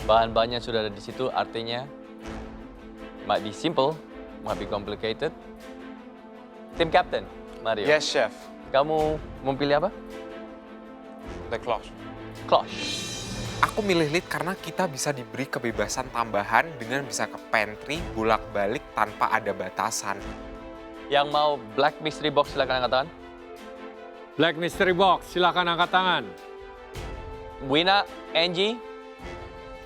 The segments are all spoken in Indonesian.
Bahan-bahannya sudah ada di situ, artinya might be simple, might be complicated. Tim Captain, Mario. Yes, chef. Kamu mau pilih apa? The cloche. Cloche. Aku milih lead karena kita bisa diberi kebebasan tambahan dengan bisa ke pantry, bolak-balik tanpa ada batasan. Yang mau Black Mystery Box silakan angkat tangan. Black Mystery Box, silakan angkat tangan. Wina, Angie,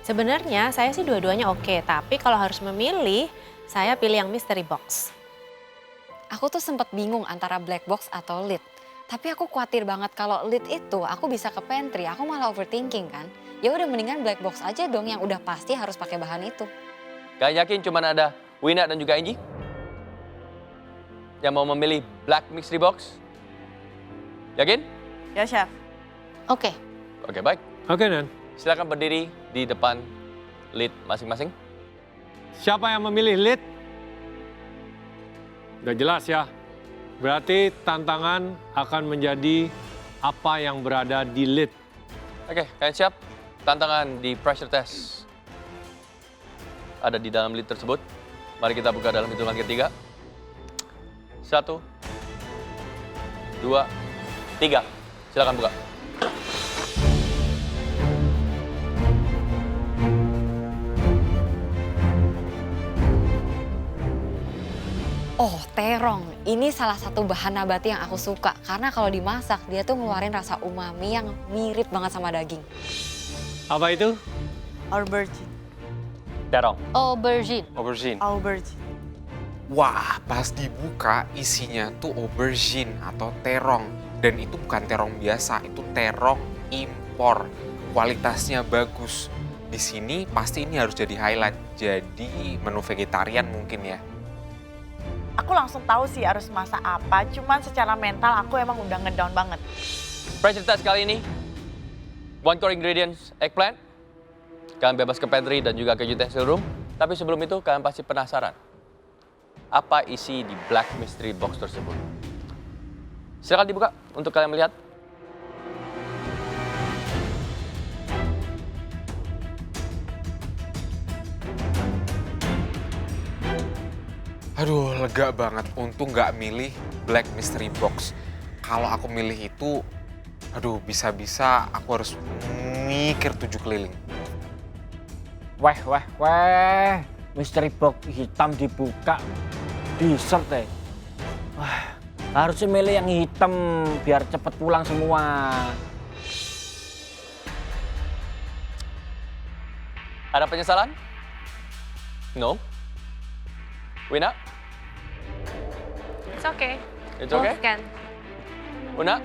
Sebenarnya saya sih dua-duanya oke, tapi kalau harus memilih, saya pilih yang mystery box. Aku tuh sempat bingung antara black box atau lid. Tapi aku khawatir banget kalau lid itu aku bisa ke pantry, aku malah overthinking kan. Ya udah mendingan black box aja dong yang udah pasti harus pakai bahan itu. kalian yakin cuma ada Wina dan juga Angie? Yang mau memilih Black Mystery Box? Yakin? Ya, Chef. Oke, Oke, baik. Oke, Nan. Silakan berdiri di depan lead masing-masing. Siapa yang memilih lead? Udah jelas ya. Berarti tantangan akan menjadi apa yang berada di lead. Oke, kalian siap? Tantangan di pressure test ada di dalam lead tersebut. Mari kita buka dalam hitungan ketiga. 1, 2, 3. Silakan buka. Oh, terong. Ini salah satu bahan nabati yang aku suka. Karena kalau dimasak, dia tuh ngeluarin rasa umami yang mirip banget sama daging. Apa itu? Aubergine. Terong. aubergine. Aubergine. Aubergine. Wah, pas dibuka isinya tuh aubergine atau terong. Dan itu bukan terong biasa, itu terong impor. Kualitasnya bagus. Di sini pasti ini harus jadi highlight. Jadi menu vegetarian mungkin ya. Aku langsung tahu sih harus masak apa, cuman secara mental aku emang udah ngedown banget. Pressure test kali ini, one core ingredients, eggplant. Kalian bebas ke pantry dan juga ke utensil room. Tapi sebelum itu kalian pasti penasaran. Apa isi di Black Mystery Box tersebut? Silakan dibuka untuk kalian melihat. Aduh, lega banget. Untung nggak milih Black Mystery Box. Kalau aku milih itu, aduh bisa-bisa aku harus mikir 7 keliling. Weh. Mystery box hitam dibuka. Dessert deh. Wah, harusnya milih yang hitam biar cepet pulang semua. Ada penyesalan? No? Wina? It's okay. It's okay? Both can. Una?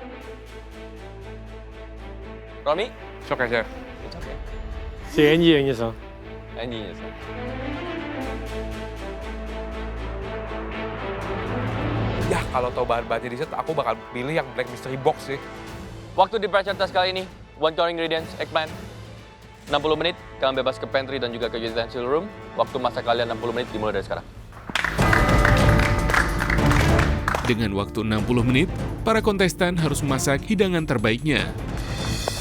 Romi? It's okay, chef. It's okay. Si Angie yang nyesel. Angie nyesel. Ya, kalau tahu bahan-bahannya di set, aku bakal pilih yang Black Mystery Box sih. Waktu di pressure test kali ini, one core ingredients, eggplant. 60 menit, kalian bebas ke pantry dan juga ke utensil room. Waktu masak kalian 60 menit dimulai dari sekarang. Dengan waktu 60 menit, para kontestan harus memasak hidangan terbaiknya.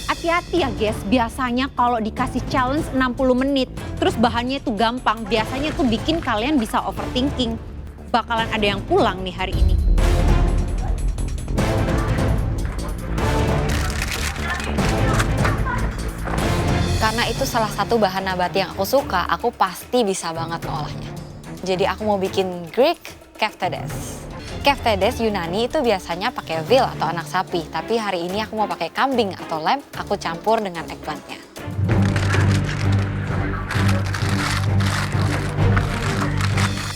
Hati-hati ya guys, biasanya kalau dikasih challenge 60 menit, terus bahannya itu gampang, biasanya tuh bikin kalian bisa overthinking. Bakalan ada yang pulang nih hari ini. Karena itu salah satu bahan nabati yang aku suka, aku pasti bisa banget ngolahnya. Jadi aku mau bikin Greek keftedes. Keftedes Yunani itu biasanya pakai veal atau anak sapi, tapi hari ini aku mau pakai kambing atau lamb, aku campur dengan eggplantnya.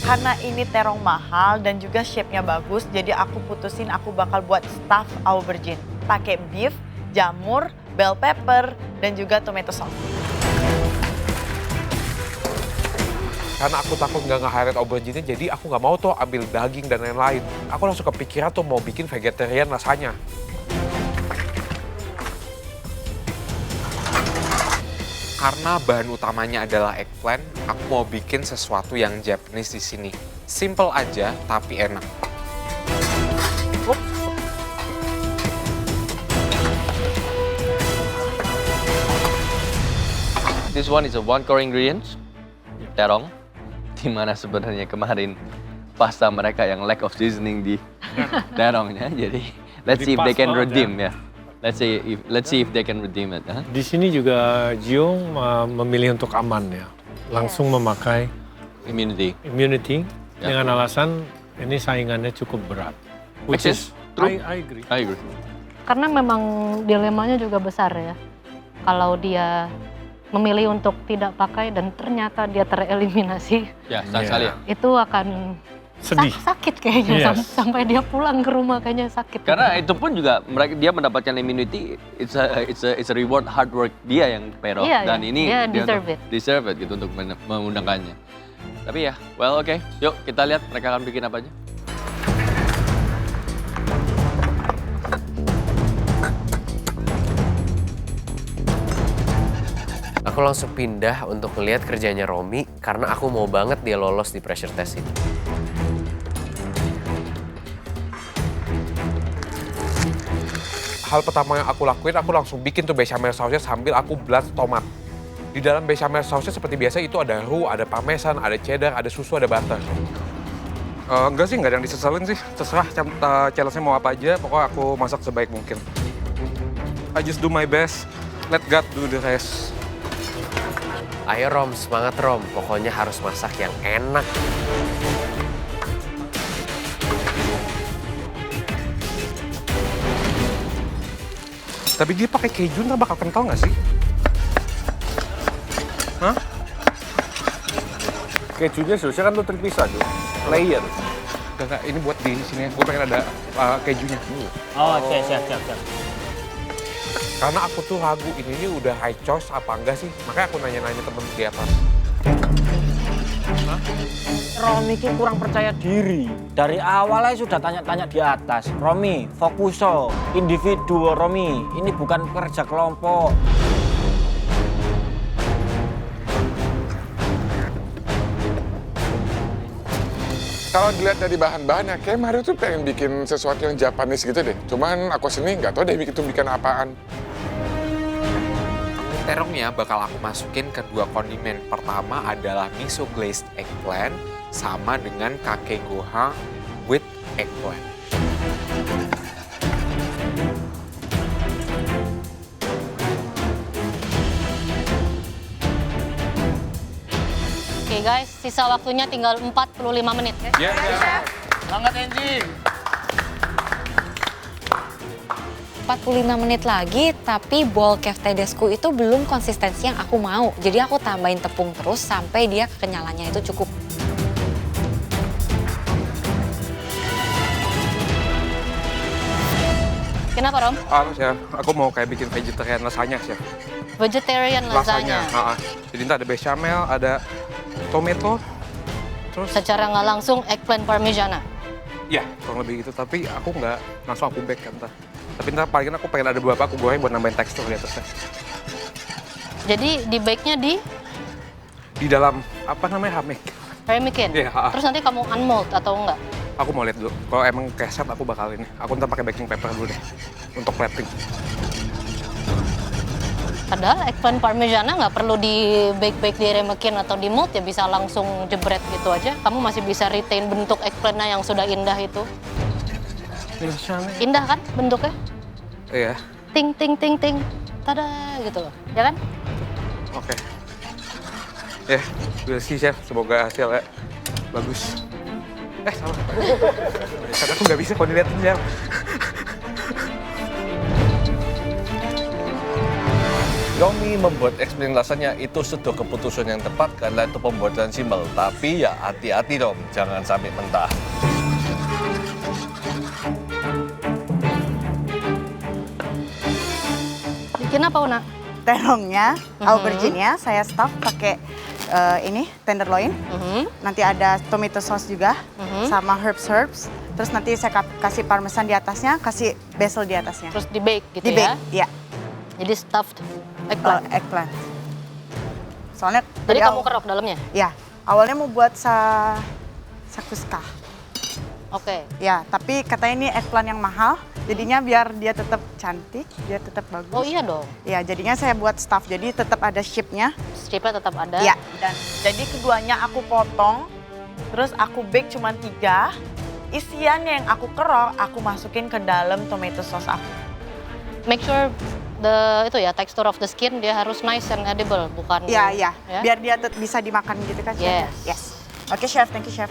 Karena ini terong mahal dan juga shape-nya bagus, jadi aku putusin aku bakal buat stuffed aubergine. Pakai beef, jamur, bell pepper, dan juga tomato sauce. Karena aku takut nggak nge-highlight aubergine, jadi aku nggak mau tuh ambil daging dan lain-lain. Aku langsung kepikiran tuh mau bikin vegetarian rasanya. Karena bahan utamanya adalah eggplant, aku mau bikin sesuatu yang Japanese di sini. Simple aja, tapi enak. this one is a one core ingredients, terong. Dimana sebenarnya kemarin pasta mereka yang lack of seasoning di terongnya. Jadi let's see if they can redeem ya. Let's see if they can redeem it. Huh? Di sini juga Jiung memilih untuk aman ya. Langsung memakai Immunity. dengan alasan ini saingannya cukup berat. Which Makes is true. I agree. I agree. Karena memang dilemanya juga besar ya. Kalau dia memilih untuk tidak pakai dan ternyata dia tereliminasi, Ya, sayang sekali ya. itu akan Sedih. sakit kayaknya Yes. sampai dia pulang ke rumah kayaknya sakit. Karena itu pun juga dia mendapatkan immunity, it's a reward hard work dia yang pero Iya, dan iya. ini Dia untuk- deserve it gitu untuk mengundangkannya. Tapi ya, well oke. Yuk kita lihat mereka akan bikin apa aja. Aku langsung pindah untuk ngeliat kerjanya Romi karena aku mau banget dia lolos di pressure test ini. Hal pertama yang aku lakuin, aku langsung bikin tuh bechamel sausnya sambil aku blast tomat. Di dalam bechamel sausnya seperti biasa itu ada roux, ada parmesan, ada cheddar, ada susu, ada butter. Enggak sih, nggak ada yang disesalin sih. Terserah challenge-nya mau apa aja, pokoknya aku masak sebaik mungkin. I just do my best, let God do the rest. Ayo Rom, semangat Rom. Pokoknya harus masak yang enak. Tapi dia pakai keju, ntar bakal kental nggak sih? Hah? Kejunya seharusnya kan tuh terpisah tuh, layer. Enggak, ini buat di sini. Gue pengen ada kejunya. Oh, siap. Karena aku tuh ragu ini udah high choice apa enggak sih. Makanya aku nanya-nanya temen di atas. Romi ki kurang percaya diri. Dari awalnya sudah tanya-tanya di atas. Romi, fokus so. Individu Romi. Ini bukan kerja kelompok. Kalau dilihat dari bahan-bahannya, kayak Mario tuh pengen bikin sesuatu yang Japanese gitu deh. Cuman aku sendiri nggak tahu deh bikin apaan. Terongnya bakal aku masukin ke 2 kondimen. Pertama adalah miso glazed eggplant sama dengan kake gohan with eggplant. Oke guys, sisa waktunya tinggal 45 menit. Ya. Semangat Enji. 45 menit lagi, tapi bowl keftedesku itu belum konsistensi yang aku mau. Jadi aku tambahin tepung terus sampai dia kenyalannya itu cukup. Kenapa Rom? Chef, aku mau kayak bikin vegetarian lasagna, Chef. Vegetarian lasagna. Jadi ntar ada bechamel, ada tomato, terus... Secara nggak langsung eggplant parmigiana. Ya, kurang lebih gitu. Tapi aku nggak langsung aku bake kan, ntar. Tapi ntar paling aku pengen ada beberapa aku goreng buat nambahin tekstur di atasnya. Jadi di bake-nya di Di dalam, apa namanya, hamek. ramekin. Iya, Terus nanti kamu unmold atau enggak? Aku mau lihat dulu. Kalau emang keset aku bakal ini. Aku ntar pakai baking paper dulu deh. Untuk plating. Padahal eggplant parmigiana nggak perlu di bake di ramekin atau di mold ya, bisa langsung jebret gitu aja. Kamu masih bisa retain bentuk eggplantnya yang sudah indah itu. Indah kan bentuknya? Iya. Ting ting ting ting. Tada gitu loh. Ya kan? Oke. Ya, we'll see, Chef. Semoga hasilnya bagus. Salah. Karena aku nggak bisa kalau dilihatin, Chef. Romi membuat eksperimen lasagna itu sudah keputusan yang tepat karena itu pembuatan simpel. Tapi ya hati-hati dong, jangan sampai mentah. Bikin apa, Una? Terongnya, aubergine-nya saya stuff pakai ini tenderloin. Nanti ada tomato sauce juga sama herbs. Terus nanti saya kasih parmesan di atasnya, kasih basil di atasnya. Terus di bake gitu di bake, ya? Iya. Jadi stuffed eggplant. Eggplant. Soalnya Jadi kamu kerok dalamnya? Ya, awalnya mau buat sakuska. Oke. Ya, tapi katanya ini eggplant yang mahal, Jadinya biar dia tetap cantik, dia tetap bagus. Oh iya dong. Ya, jadinya saya buat stuff, jadi tetap ada shape-nya. Shape-nya tetap ada. Ya, dan jadi keduanya aku potong, terus aku bake cuma 3. Isiannya yang aku kerok, aku masukin ke dalam tomato sauce aku. Make sure texture of the skin dia harus nice and edible, bukan? Iya, iya. Ya? Biar dia bisa dimakan gitu kan, Chef? Yes. Yes. Oke, Chef. Thank you, Chef.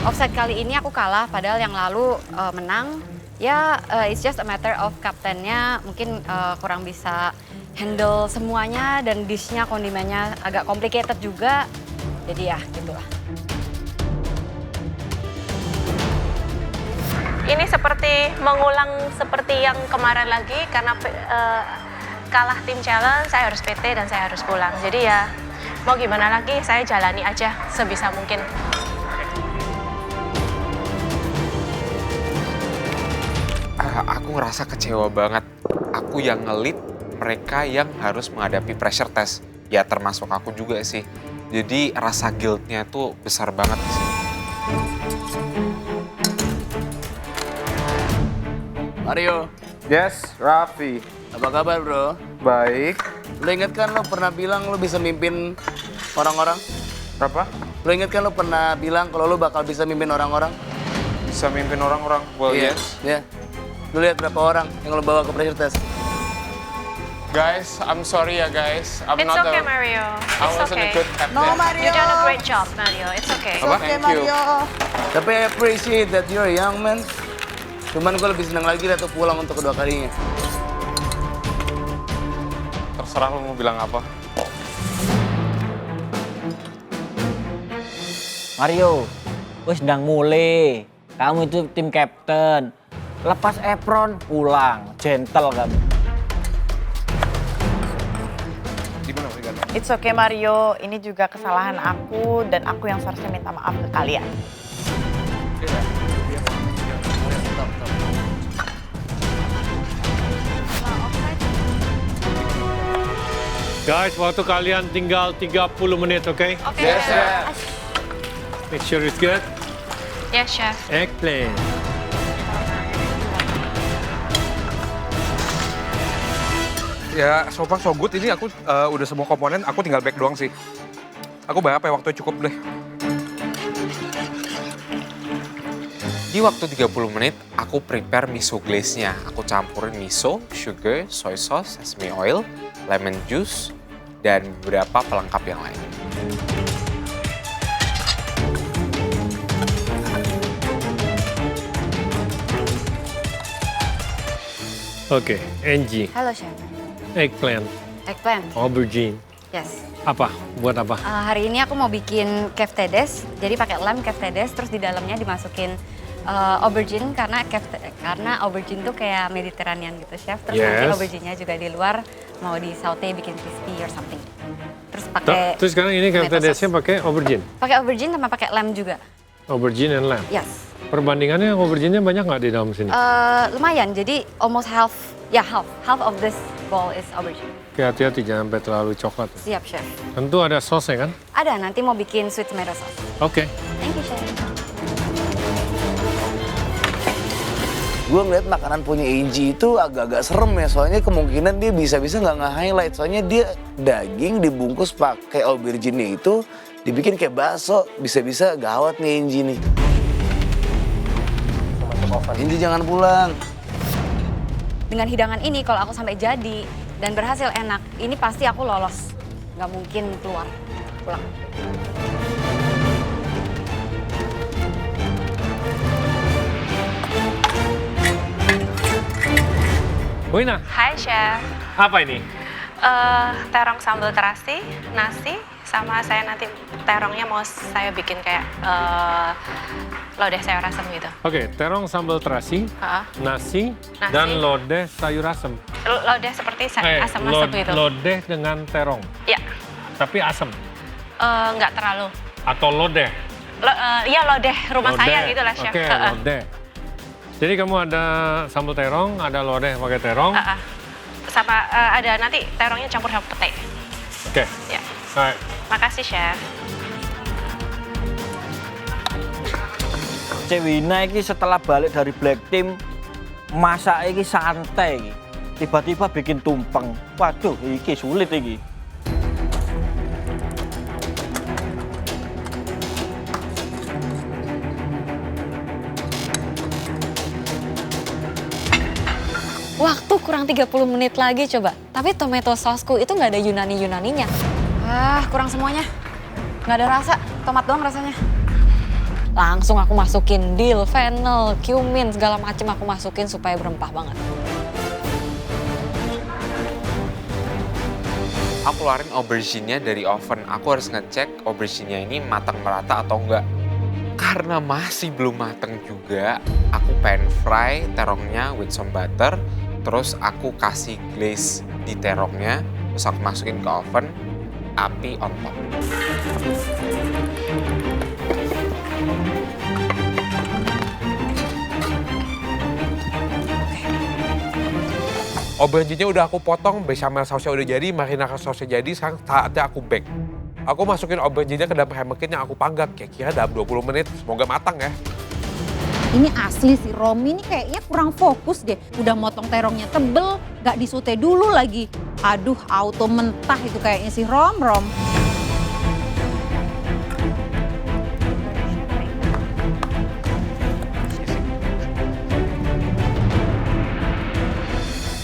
Offside kali ini aku kalah, padahal yang lalu menang. Ya, it's just a matter of kaptennya mungkin kurang bisa handle semuanya dan dishnya, kondimennya agak complicated juga. Jadi ya, gitulah. Ini seperti mengulang seperti yang kemarin lagi karena kalah tim challenge, saya harus PT dan saya harus pulang. Jadi ya mau gimana lagi, saya jalani aja sebisa mungkin. Aku ngerasa kecewa banget. Aku yang ngelit, mereka yang harus menghadapi pressure test. Ya termasuk aku juga sih. Jadi rasa guilt-nya tuh besar banget sih. Mario. Yes, Raffi. Apa kabar, bro? Baik. Lo inget kan lo pernah bilang lo bisa mimpin orang-orang? Apa? Lo inget kan lo pernah bilang kalau lo bakal bisa mimpin orang-orang? Bisa mimpin orang-orang? Well, Iya. yes. Iya. Lo lihat berapa orang yang lo bawa ke pressure test? Guys, I'm sorry ya guys. I'm It's not okay, a, Mario. I It's wasn't okay. a good captain. No, Mario. You done a great job, Mario. It's okay. It's okay, Thank you. Mario. Tapi I appreciate that you're a young man. Cuman gue lebih senang lagi lihat lo pulang untuk kedua kalinya. Terserah lo mau bilang apa. Mario, gue sedang mulai. Kamu itu tim captain. Lepas apron, pulang. Gentle kamu. It's okay, Mario. Ini juga kesalahan aku dan aku yang seharusnya minta maaf ke kalian. Guys, waktu kalian tinggal 30 menit, oke? Oke, yes, Chef. Make sure it's good. Yes, Chef. Eggplant. Ya, so far so good. Ini aku udah semua komponen, aku tinggal bake doang sih. Aku berapa ya waktunya cukup deh. Di waktu 30 menit, aku prepare miso glaze-nya. Aku campurin miso, sugar, soy sauce, sesame oil, lemon juice, dan beberapa pelengkap yang lain. Oke, Angie. Halo, Chef. Eggplant. Eggplant. Aubergine. Yes. Apa? Buat apa? Hari ini aku mau bikin keftedes, jadi pakai lem keftedes, terus di dalamnya dimasukin aubergine karena aubergine tuh kayak Mediterranean gitu, Chef. Terus nanti Yes. aubergine-nya juga di luar mau di saute bikin crispy or something. Terus pakai Terus sekarang ini keftedesnya pakai aubergine? pakai aubergine sama pakai lem juga. Aubergine and lamb? Yes. Perbandingannya aubergine-nya banyak nggak di dalam sini? Lumayan, jadi almost half of this bowl is aubergine. Oke, hati-hati jangan sampai terlalu coklat. Siap, Chef. Tentu ada sausnya kan? Ada, nanti mau bikin sweet tomato sauce. Oke. Thank you, Chef. Gue ngeliat makanan punya Angie itu agak-agak serem ya, soalnya kemungkinan dia bisa-bisa nggak nge-highlight. Soalnya dia daging dibungkus pakai aubergine itu, dibikin kayak bakso, bisa-bisa gawat nih Angie nih. Angie jangan pulang. Dengan hidangan ini kalau aku sampai jadi dan berhasil enak, ini pasti aku lolos. Nggak mungkin pulang. Wina, Hai, Chef. apa ini? Terong sambal terasi, nasi, sama saya nanti terongnya mau saya bikin kayak lodeh sayur asem gitu. Oke, terong sambal terasi, nasi, Nasi. dan lodeh sayur asem. Lodeh seperti asam gitu. Lodeh dengan terong, Ya, tapi asem. nggak terlalu. Atau lodeh? Iya lodeh rumah saya Lodeh. gitu lah, Chef. Oke, lodeh. Jadi kamu ada sambal terong, ada lodeh pakai terong. Sama ada nanti terongnya campur sama pete. Oke. Ya. Makasih, Chef. Cek Wina iki setelah balik dari Black Team, masak iki santai iki. Tiba-tiba bikin tumpeng. Waduh, iki sulit iki. Waktu kurang 30 menit lagi coba. Tapi tomato sauceku itu nggak ada Yunani-Yunaninya. Kurang semuanya. Nggak ada rasa, tomat doang rasanya. Langsung aku masukin dill, fennel, cumin, segala macem aku masukin supaya berempah banget. Aku keluarin aubergine-nya dari oven. Aku harus ngecek aubergine-nya ini matang merata atau enggak. Karena masih belum matang juga, aku pan fry terongnya with some butter. Terus aku kasih glaze di terongnya, terus aku masukin ke oven, api on top. Aubergine-nya udah aku potong, bechamel sausnya udah jadi, marinara sausnya jadi, sekarang saatnya aku bake. Aku masukin aubergine-nya ke dalam ramekin yang aku panggang, kira-kira dalam 20 menit, semoga matang ya. Ini asli si Romi ini kayaknya kurang fokus deh. Udah motong terongnya tebel, gak disute dulu lagi. Aduh, auto mentah itu kayaknya si Rom.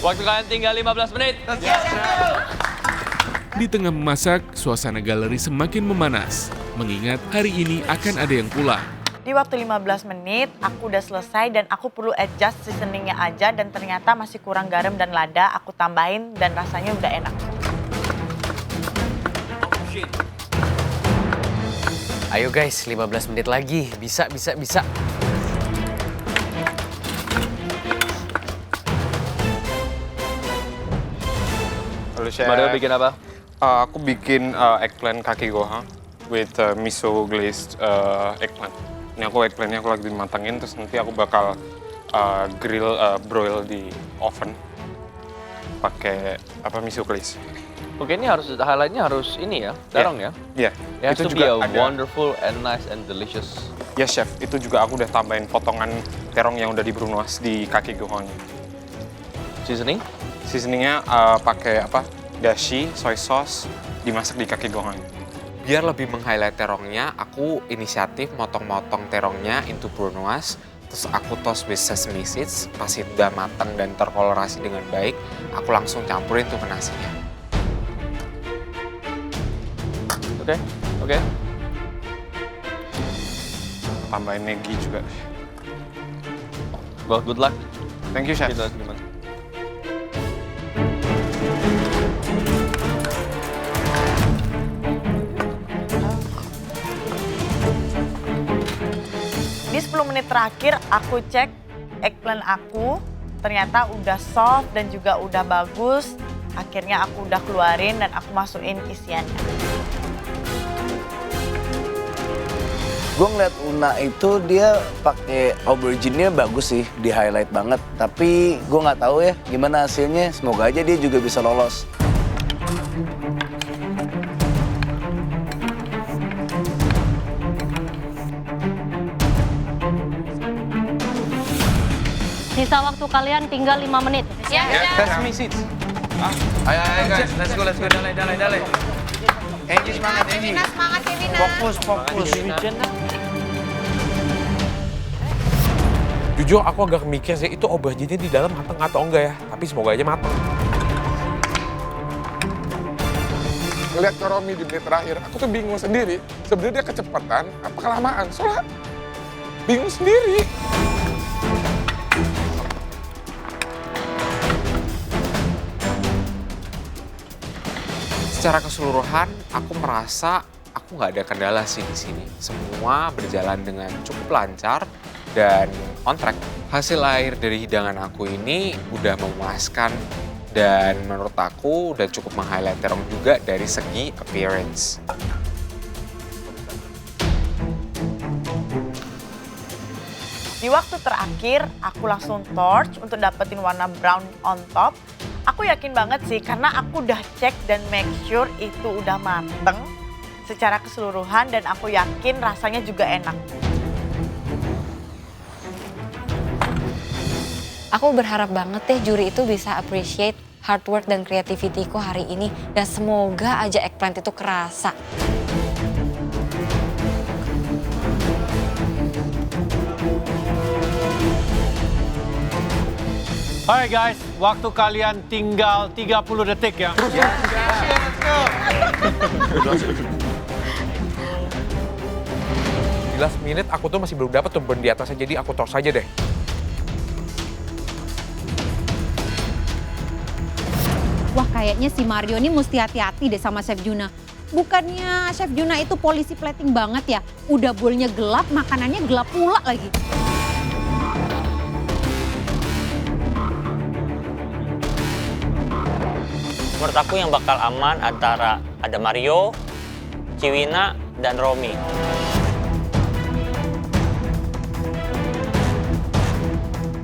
Waktu kalian tinggal 15 menit. Di tengah memasak, suasana galeri semakin memanas. Mengingat hari ini akan ada yang pulang. Di waktu 15 menit, aku udah selesai dan aku perlu adjust seasoningnya aja dan ternyata masih kurang garam dan lada, aku tambahin dan rasanya udah enak. Ayo guys, 15 menit lagi. Bisa. Halo Chef. Mario bikin apa? Aku bikin eggplant kaki gohan with miso glazed eggplant. Ini aku eggplantnya aku lagi dimatangin, terus nanti aku bakal broil di oven pakai miso glaze. Oke, ini highlightnya harus ini ya, terong ya? Iya. It has to be a wonderful and nice and delicious. Yes chef, itu juga aku udah tambahin potongan terong yang udah dibrunoise di kaki gohan. Seasoning? Seasoningnya pakai dashi, soy sauce, dimasak di kaki gohan. Biar lebih meng-highlight terongnya, aku inisiatif motong-motong terongnya into brunoise, terus aku toast with sesame seeds. Pas itu udah matang dan terkolorasi dengan baik, aku langsung campurin tuh ke nasinya. Oke. Tambahin negi juga. Well, good luck. Thank you chef. Gimana? Di 10 menit terakhir aku cek eggplant aku, ternyata udah soft dan juga udah bagus. Akhirnya aku udah keluarin dan aku masukin isiannya. Gue ngeliat Una itu dia pakai aubergine-nya bagus sih, di highlight banget. Tapi gue nggak tahu ya gimana hasilnya. Semoga aja dia juga bisa lolos. Sisa waktu kalian tinggal 5 menit. Sesame seeds. Ayo guys, let's go. Dale. Enji semangat, Enji. Semangat, Kevina. Fokus. Jujur aku agak mikir sih itu aubergine di dalam matang atau enggak ya. Tapi semoga aja matang. Ngeliat ke Romi di menit terakhir, aku tuh bingung sendiri. Sebenarnya dia kecepatan apa kelamaan? Soalnya bingung sendiri. Secara keseluruhan, aku merasa aku nggak ada kendala sih di sini. Semua berjalan dengan cukup lancar dan on track. Hasil akhir dari hidangan aku ini udah memuaskan dan menurut aku udah cukup meng-highlight terong juga dari segi appearance. Di waktu terakhir, aku langsung torch untuk dapetin warna brown on top. Aku yakin banget sih karena aku udah cek dan make sure itu udah mateng secara keseluruhan dan aku yakin rasanya juga enak. Aku berharap banget deh juri itu bisa appreciate hard work dan creativity-ku hari ini. Dan semoga aja eggplant itu kerasa. Hai guys, waktu kalian tinggal 30 detik ya. Di last minute aku tuh masih belum dapat tuh burn di atasnya, jadi aku toss aja deh. Wah, kayaknya si Mario ini mesti hati-hati deh sama Chef Juna. Bukannya Chef Juna itu polisi plating banget ya? Udah boolnya gelap, makanannya gelap pula lagi. Menurut aku yang bakal aman antara ada Mario, Ciwina, dan Romi.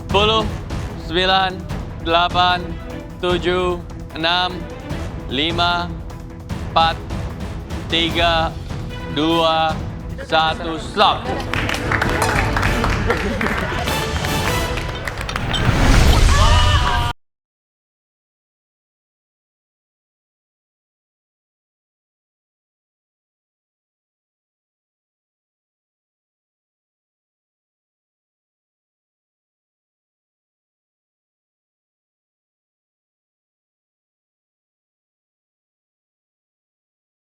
Sepuluh, 9, 8, 7, 6, 5, 4, 3, 2, 1, stop.